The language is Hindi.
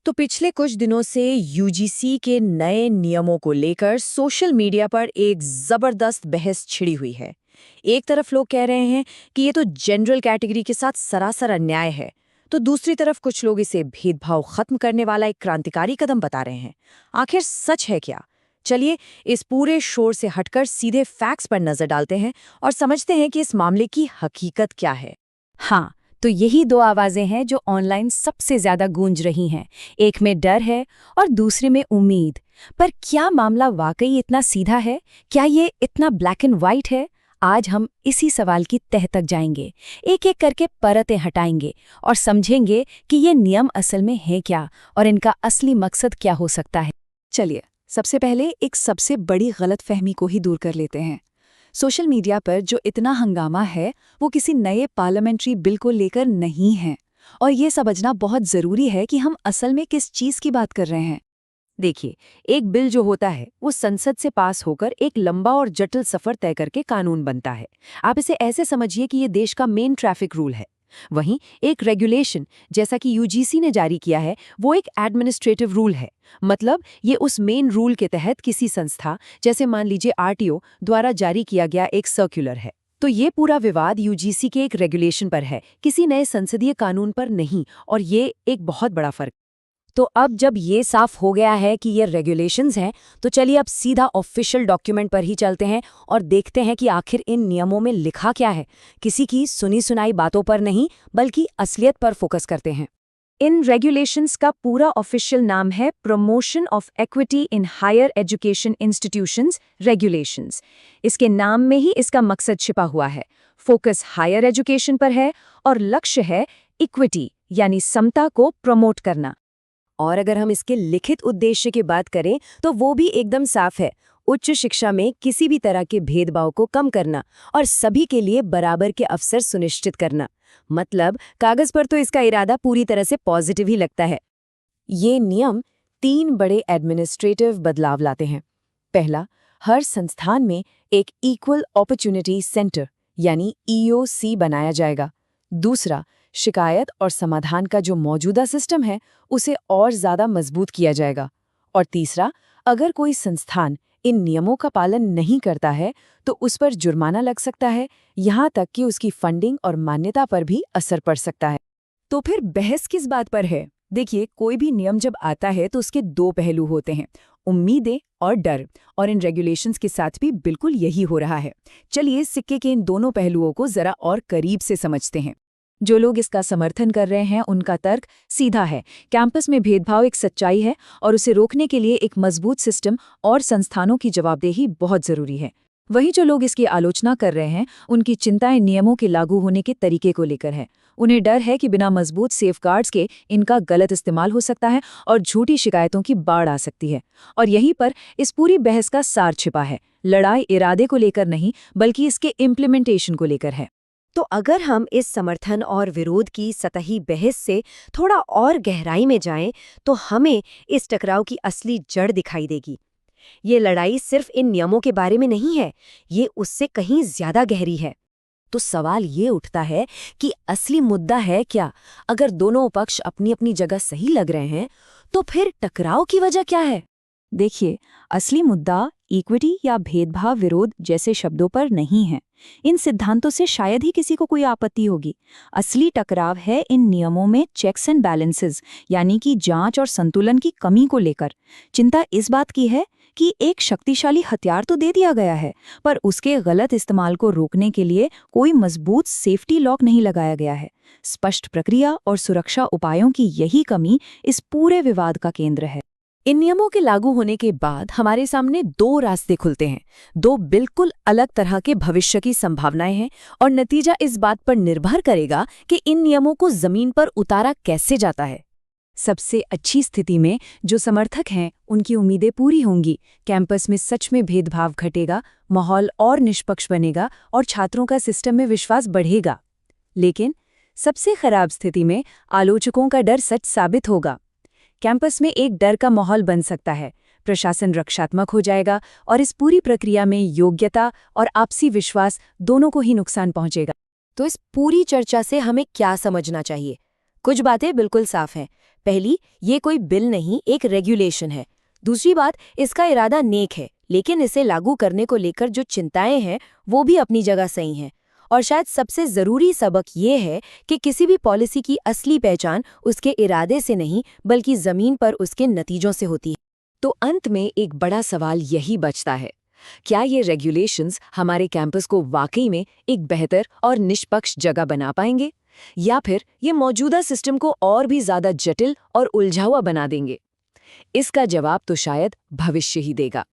तो पिछले कुछ दिनों से यूजीसी के नए नियमों को लेकर सोशल मीडिया पर एक जबरदस्त बहस छिड़ी हुई है। एक तरफ लोग कह रहे हैं कि ये तो जनरल कैटेगरी के साथ सरासर अन्याय है, तो दूसरी तरफ कुछ लोग इसे भेदभाव खत्म करने वाला एक क्रांतिकारी कदम बता रहे हैं। आखिर सच है क्या? चलिए इस पूरे शोर से हटकर सीधे फैक्ट्स पर नजर डालते हैं और समझते हैं कि इस मामले की हकीकत क्या है। हाँ, तो यही दो आवाजें हैं जो ऑनलाइन सबसे ज्यादा गूंज रही हैं। एक में डर है और दूसरे में उम्मीद। पर क्या मामला वाकई इतना सीधा है? क्या ये इतना ब्लैक एंड व्हाइट है? आज हम इसी सवाल की तह तक जाएंगे, एक एक करके परतें हटाएंगे और समझेंगे कि ये नियम असल में है क्या और इनका असली मकसद क्या हो सकता है। चलिए, सबसे पहले एक सबसे बड़ी गलतफहमी को ही दूर कर लेते हैं। सोशल मीडिया पर जो इतना हंगामा है वो किसी नए पार्लियामेंट्री बिल को लेकर नहीं है, और ये समझना बहुत ज़रूरी है कि हम असल में किस चीज़ की बात कर रहे हैं। देखिए, एक बिल जो होता है वो संसद से पास होकर एक लंबा और जटिल सफर तय करके कानून बनता है। आप इसे ऐसे समझिए कि ये देश का मेन ट्रैफिक रूल है। वहीं एक रेगुलेशन, जैसा कि यूजीसी ने जारी किया है, वो एक एडमिनिस्ट्रेटिव रूल है। मतलब ये उस मेन रूल के तहत किसी संस्था, जैसे मान लीजिए आरटीओ, द्वारा जारी किया गया एक सर्कुलर है। तो ये पूरा विवाद यूजीसी के एक रेगुलेशन पर है, किसी नए संसदीय कानून पर नहीं, और ये एक बहुत बड़ा फर्क। तो अब जब ये साफ हो गया है कि ये रेगुलेशंस हैं, तो चलिए अब सीधा ऑफिशियल डॉक्यूमेंट पर ही चलते हैं और देखते हैं कि आखिर इन नियमों में लिखा क्या है। किसी की सुनी सुनाई बातों पर नहीं, बल्कि असलियत पर फोकस करते हैं। इन रेगुलेशंस का पूरा ऑफिशियल नाम है promotion of equity in higher education institutions regulations. इसके नाम में ही इसका मकसद छिपा हुआ है। फोकस हायर एजुकेशन पर है और लक्ष्य है इक्विटी यानी समता को प्रमोट करना। और अगर हम इसके लिखित उद्देश्य की बात करें तो वो भी एकदम साफ है। उच्च शिक्षा में किसी भी तरह के भेदभाव को कम करना और सभी के लिए बराबर के अवसर सुनिश्चित करना। मतलब कागज पर तो इसका इरादा पूरी तरह से पॉजिटिव ही लगता है। ये नियम 3 बड़े एडमिनिस्ट्रेटिव बदलाव लाते हैं। पहला, हर संस्थान में एक इक्वल अपॉर्चुनिटी सेंटर यानी ईओसी बनाया जाएगा। दूसरा, शिकायत और समाधान का जो मौजूदा सिस्टम है उसे और ज़्यादा मजबूत किया जाएगा। और तीसरा, अगर कोई संस्थान इन नियमों का पालन नहीं करता है तो उस पर जुर्माना लग सकता है, यहाँ तक कि उसकी फंडिंग और मान्यता पर भी असर पड़ सकता है। तो फिर बहस किस बात पर है? देखिए, कोई भी नियम जब आता है तो उसके 2 पहलू होते हैं, उम्मीदें और डर। और इन रेगुलेशंस के साथ भी बिल्कुल यही हो रहा है। चलिए सिक्के के इन दोनों पहलुओं को जरा और करीब से समझते हैं। जो लोग इसका समर्थन कर रहे हैं उनका तर्क सीधा है। कैंपस में भेदभाव एक सच्चाई है और उसे रोकने के लिए एक मजबूत सिस्टम और संस्थानों की जवाबदेही बहुत जरूरी है। वहीं जो लोग इसकी आलोचना कर रहे हैं उनकी चिंताएं नियमों के लागू होने के तरीके को लेकर है। उन्हें डर है कि बिना मजबूत सेफगार्ड्स के इनका गलत इस्तेमाल हो सकता है और झूठी शिकायतों की बाढ़ आ सकती है। और यहीं पर इस पूरी बहस का सार छिपा है। लड़ाई इरादे को लेकर नहीं, बल्कि इसके इम्प्लीमेंटेशन को लेकर है। तो अगर हम इस समर्थन और विरोध की सतही बहस से थोड़ा और गहराई में जाएं, तो हमें इस टकराव की असली जड़ दिखाई देगी। ये लड़ाई सिर्फ इन नियमों के बारे में नहीं है, ये उससे कहीं ज्यादा गहरी है। तो सवाल ये उठता है कि असली मुद्दा है क्या? अगर दोनों पक्ष अपनी अपनी जगह सही लग रहे हैं, तो फिर टकराव की वजह क्या है? देखिए, असली मुद्दा इक्विटी या भेदभाव विरोध जैसे शब्दों पर नहीं है। इन सिद्धांतों से शायद ही किसी को कोई आपत्ति होगी। असली टकराव है इन नियमों में चेक्स एंड बैलेंसेस यानी कि जांच और संतुलन की कमी को लेकर। चिंता इस बात की है कि एक शक्तिशाली हथियार तो दे दिया गया है, पर उसके गलत इस्तेमाल को रोकने के लिए कोई मजबूत सेफ्टी लॉक नहीं लगाया गया है। स्पष्ट प्रक्रिया और सुरक्षा उपायों की यही कमी इस पूरे विवाद का केंद्र है। इन नियमों के लागू होने के बाद हमारे सामने 2 रास्ते खुलते हैं। 2 बिल्कुल अलग तरह के भविष्य की संभावनाएं हैं, और नतीजा इस बात पर निर्भर करेगा कि इन नियमों को जमीन पर उतारा कैसे जाता है। सबसे अच्छी स्थिति में जो समर्थक हैं उनकी उम्मीदें पूरी होंगी। कैंपस में सच में भेदभाव घटेगा, माहौल और निष्पक्ष बनेगा और छात्रों का सिस्टम में विश्वास बढ़ेगा। लेकिन सबसे खराब स्थिति में आलोचकों का डर सच साबित होगा। कैंपस में एक डर का माहौल बन सकता है, प्रशासन रक्षात्मक हो जाएगा और इस पूरी प्रक्रिया में योग्यता और आपसी विश्वास दोनों को ही नुकसान पहुंचेगा। तो इस पूरी चर्चा से हमें क्या समझना चाहिए? कुछ बातें बिल्कुल साफ हैं। पहली, ये कोई बिल नहीं, एक रेगुलेशन है। दूसरी बात, इसका इरादा नेक है, लेकिन इसे लागू करने को लेकर जो चिंताएं हैं वो भी अपनी जगह सही हैं। और शायद सबसे ज़रूरी सबक ये है कि किसी भी पॉलिसी की असली पहचान उसके इरादे से नहीं बल्कि ज़मीन पर उसके नतीजों से होती है। तो अंत में एक बड़ा सवाल यही बचता है, क्या ये रेगुलेशंस हमारे कैंपस को वाकई में एक बेहतर और निष्पक्ष जगह बना पाएंगे, या फिर ये मौजूदा सिस्टम को और भी ज़्यादा जटिल और उलझा हुआ बना देंगे? इसका जवाब तो शायद भविष्य ही देगा।